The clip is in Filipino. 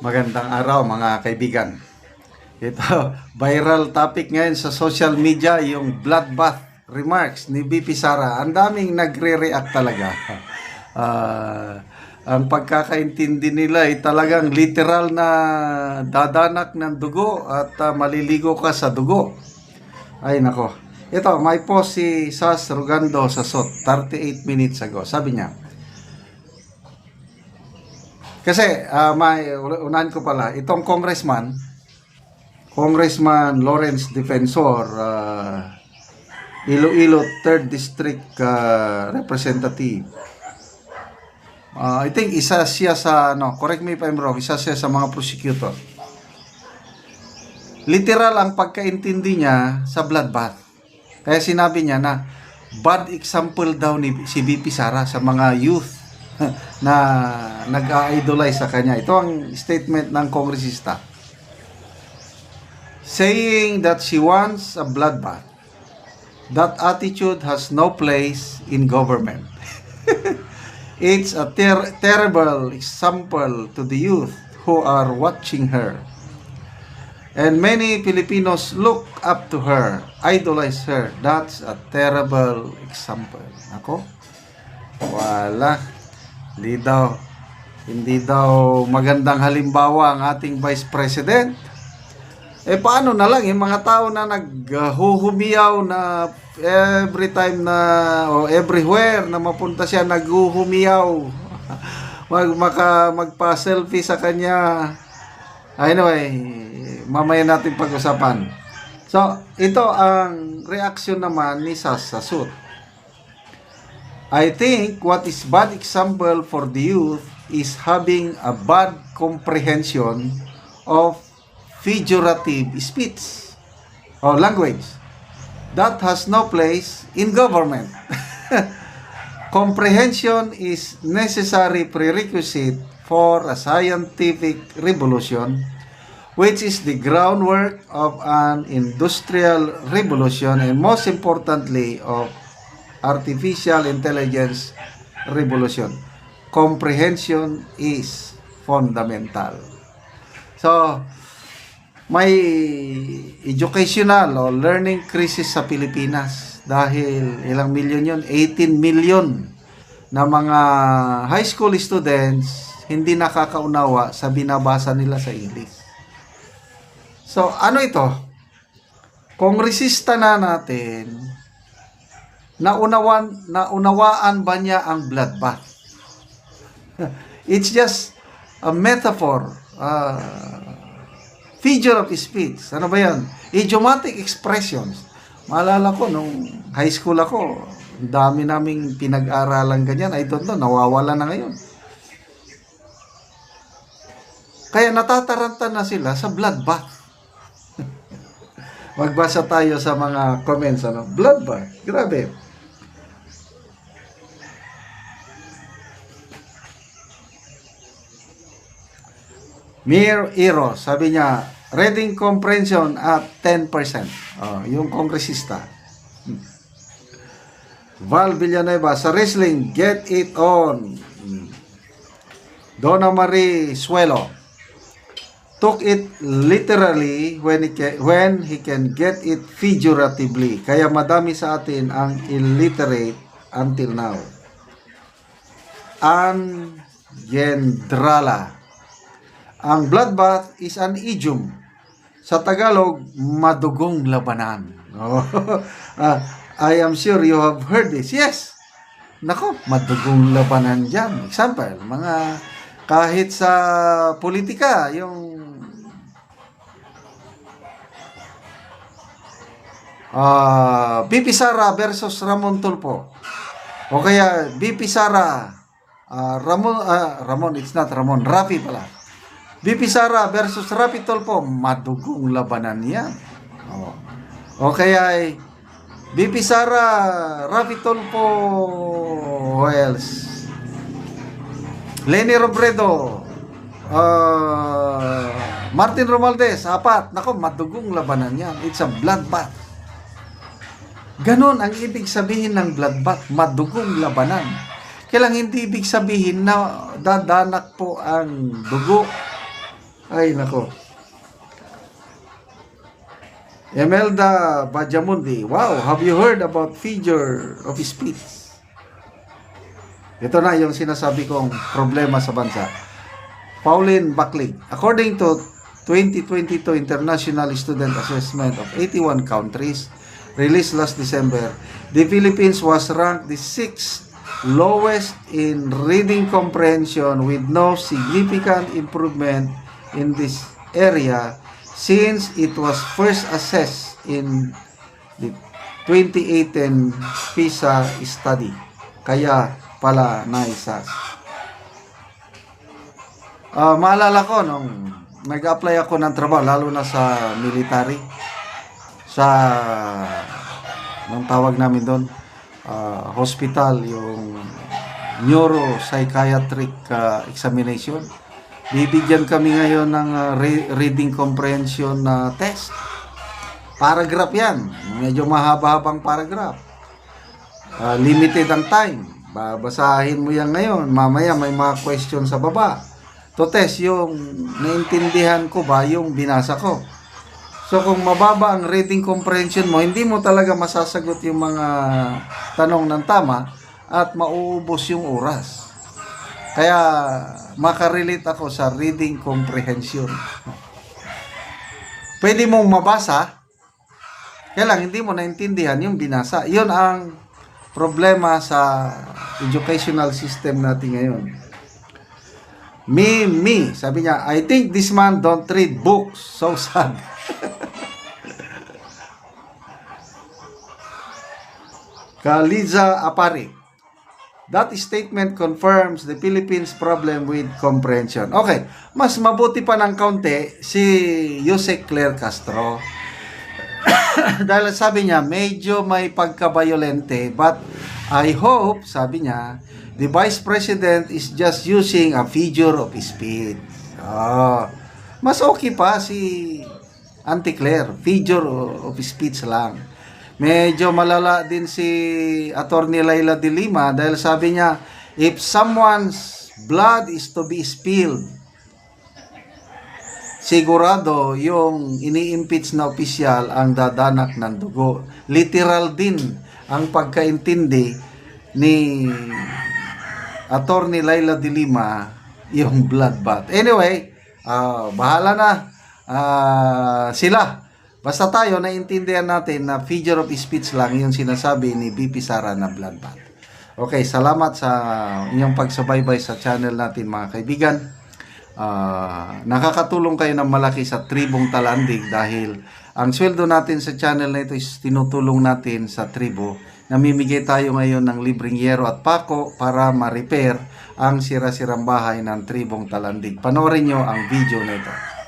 Magandang araw mga kaibigan. Ito, viral topic ngayon sa social media, yung bloodbath remarks ni BP Sara. Ang daming nagre-react talaga. Ang pagkakaintindi nila ay talagang literal na dadanak ng dugo at maliligo ka sa dugo. Ay nako. Ito, may post si Sas Rugando sa SOT 38 minutes ago. Sabi niya, kasi unahan ko pala, itong Congressman Lawrence Defensor, Iloilo 3rd District Representative. I think isa siya sa, correct me if I'm wrong, isa siya sa mga prosecutor. Literal ang pagkaintindi niya sa bloodbath. Kaya sinabi niya na bad example daw ni si BP Sara sa mga youth na nag-idolize sa kanya. Ito ang statement ng kongresista. Saying that she wants a bloodbath. That attitude has no place in government. It's a terrible example to the youth who are watching her. And many Filipinos look up to her, idolize her. That's a terrible example. Ako? Wala. Hindi daw magandang halimbawa ang ating Vice President. Paano na lang yung mga tao na naghuhumiyaw na every time na o everywhere na mapunta siya naghuhumiyaw magpa-selfie sa kanya. Anyway, mamaya natin pag-usapan. So, ito ang reaction naman ni Sas sa SOT. I think what is bad example for the youth is having a bad comprehension of figurative speech or language that has no place in government. Comprehension is necessary prerequisite for a scientific revolution, which is the groundwork of an industrial revolution and most importantly of artificial intelligence revolution. Comprehension is fundamental. So, may educational o learning crisis sa Pilipinas dahil ilang milyon yun, 18 million na mga high school students hindi nakakaunawa sa binabasa nila sa English. So, ano ito? Kongresista na natin, naunawaan ba niya ang bloodbath? It's just a metaphor, figure of speech. Ano ba yan? Idiomatic expressions. Maalala ko, nung high school ako, dami naming pinag-aralan ganyan. I don't know, nawawala na ngayon. Kaya natataranta na sila sa bloodbath. Magbasa tayo sa mga comments. Bloodbath. Grabe. Mir Iro, sabi niya, reading comprehension at 10%. Yung kongresista. Val Villanueva, sa wrestling, get it on. Donna Marie Suelo, took it literally when he can get it figuratively. Kaya madami sa atin ang illiterate until now. Ann Gendrala, ang bloodbath is an idiom. Sa Tagalog, madugong labanan. I am sure you have heard this. Yes. Nako, madugong labanan dyan. Example, mga kahit sa politika, yung BP Sara versus Ramon Tulfo. O kaya BP Sara, Ramon, it's not Ramon, Rafi pala. BP Sara versus Rafi Tulfo, madugong labanan yan. O kaya BP Sara, Rafi Tulfo, who else? Leni Robredo, Martin Romualdez, apat. Nako, madugong labanan yan. It's a bloodbath. Ganon ang ibig sabihin ng bloodbath, madugong labanan. Kailang hindi ibig sabihin na dadanak po ang dugo Ay, nako. Emelda Bajamundi, wow, have you heard about figure of speech? Ito na yung sinasabi kong problema sa bansa. Pauline Baklig, according to 2022 International Student Assessment of 81 countries, released last December, the Philippines was ranked the 6th lowest in reading comprehension with no significant improvement in this area since it was first assessed in the 2018 PISA study. Kaya pala naisas. Maalala ko nung nag-apply ako ng trabaho, lalo na sa military, sa nung tawag namin doon, hospital, yung neuropsychiatric examination. Bibigyan kami ngayon ng reading comprehension na test. Paragraph yan. Medyo mahaba-habang paragraph. Limited ang time. Babasahin mo yan ngayon. Mamaya may mga question sa baba. To test yung naintindihan ko ba yung binasa ko. So kung mababa ang reading comprehension mo, hindi mo talaga masasagot yung mga tanong ng tama at mauubos yung oras. Kaya makarelate ako sa reading comprehension. Pwede mong mabasa, kaya lang hindi mo naintindihan yung binasa. Yun ang problema sa educational system natin ngayon. Me, sabi niya, I think this man don't read books. So sad. Kaliza Apari, that statement confirms the Philippines' problem with comprehension. Okay, mas mabuti pa ng kaunti si Jose Claire Castro. Dahil sabi niya, medyo may pagka-violente, but I hope, sabi niya, the Vice President is just using a figure of speech. Mas okay pa si Auntie Claire, figure of speech lang. Medyo malala din si Attorney Laila de Lima dahil sabi niya, if someone's blood is to be spilled, sigurado yung ini-impeach na opisyal ang dadanak ng dugo. Literal din ang pagkaintindi ni Attorney Laila de Lima yung bloodbath. Anyway, bahala na sila. Basta tayo, naiintindihan natin na figure of speech lang yung sinasabi ni BP Sara na bloodbath. Okay, salamat sa inyong pagsubaybay sa channel natin mga kaibigan. Nakakatulong kayo ng malaki sa Tribong Talandig dahil ang sweldo natin sa channel na ito is tinutulong natin sa tribo. Namimigay tayo ngayon ng libreng yero at pako para ma-repair ang sira-sirang bahay ng Tribong Talandig. Panoorin nyo ang video na ito.